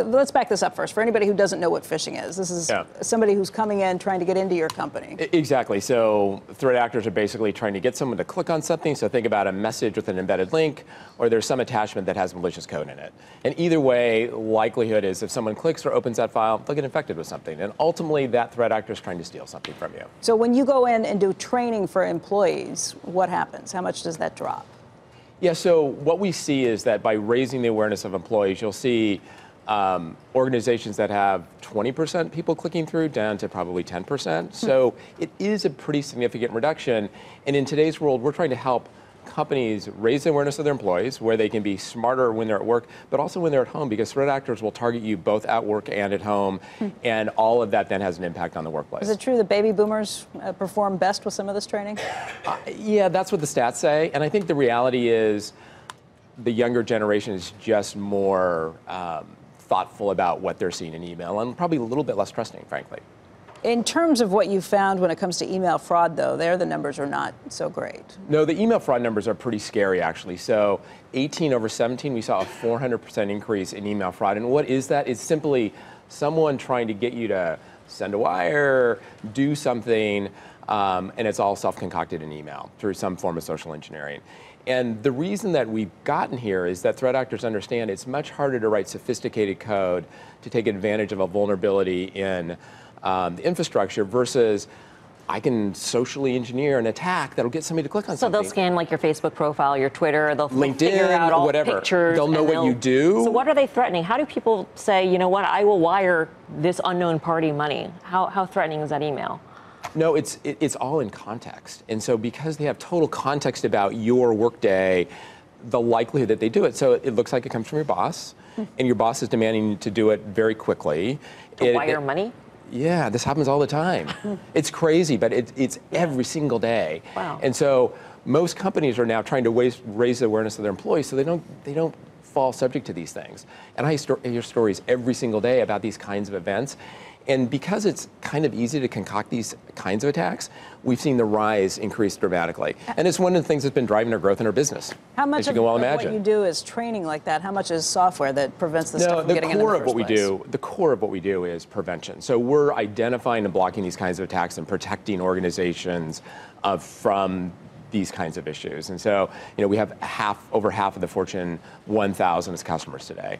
Let's back this up first. For anybody who doesn't know what phishing is, this is somebody who's coming in trying to get into your company. Exactly. So threat actors are basically trying to get someone to click on something. So think about a message with an embedded link, or there's some attachment that has malicious code in it. And either way, likelihood is if someone clicks or opens that file, they'll get infected with something. And ultimately, that threat actor is trying to steal something from you. So when you go in and do training for employees, what happens? How much does that drop? Yeah, so what we see is that by raising the awareness of employees, you'll see organizations that have 20% people clicking through down to probably 10%. So it is a pretty significant reduction. And in today's world, we're trying to help companies raise the awareness of their employees where they can be smarter when they're at work, but also when they're at home, because threat actors will target you both at work and at home. And all of that then has an impact on the workplace. Is it true that baby boomers perform best with some of this training? Yeah, that's what the stats say. And I think the reality is the younger generation is just more thoughtful about what they're seeing in email and probably a little bit less trusting, frankly. In terms of what you found when it comes to email fraud, though, there the numbers are not so great. No, the email fraud numbers are pretty scary, actually. So 18 over 17, we saw a 400% increase in email fraud. And what is that? It's simply someone trying to get you to send a wire, do something, and it's all self-concocted in email through some form of social engineering. And the reason that we've gotten here is that threat actors understand it's much harder to write sophisticated code to take advantage of a vulnerability in the infrastructure versus I can socially engineer an attack that'll get somebody to click on something. So they'll scan like your Facebook profile, your Twitter, they'll figure out all whatever. Pictures. They'll know what you do. So what are they threatening? How do people say, you know what, I will wire this unknown party money? How threatening is that email? No, it's all in context. And so because they have total context about your workday, the likelihood that they do it. So it looks like it comes from your boss, and your boss is demanding to do it very quickly. To wire money? Yeah, this happens all the time. It's crazy, but it's every single day. Wow. And so most companies are now trying to raise the awareness of their employees so they don't fall subject to these things. And I hear stories every single day about these kinds of events. And because it's kind of easy to concoct these kinds of attacks, we've seen the rise increase dramatically. And it's one of the things that's been driving our growth in our business. How much of what you do is training like that? How much is software that prevents this stuff from getting in the first place? The core of what we do is prevention. So we're identifying and blocking these kinds of attacks and protecting organizations from these kinds of issues. And so, we have over half of the Fortune 1000 as customers today.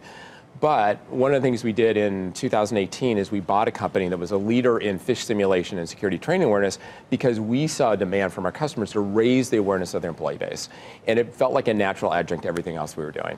But one of the things we did in 2018 is we bought a company that was a leader in phish simulation and security training awareness because we saw a demand from our customers to raise the awareness of their employee base. And it felt like a natural adjunct to everything else we were doing.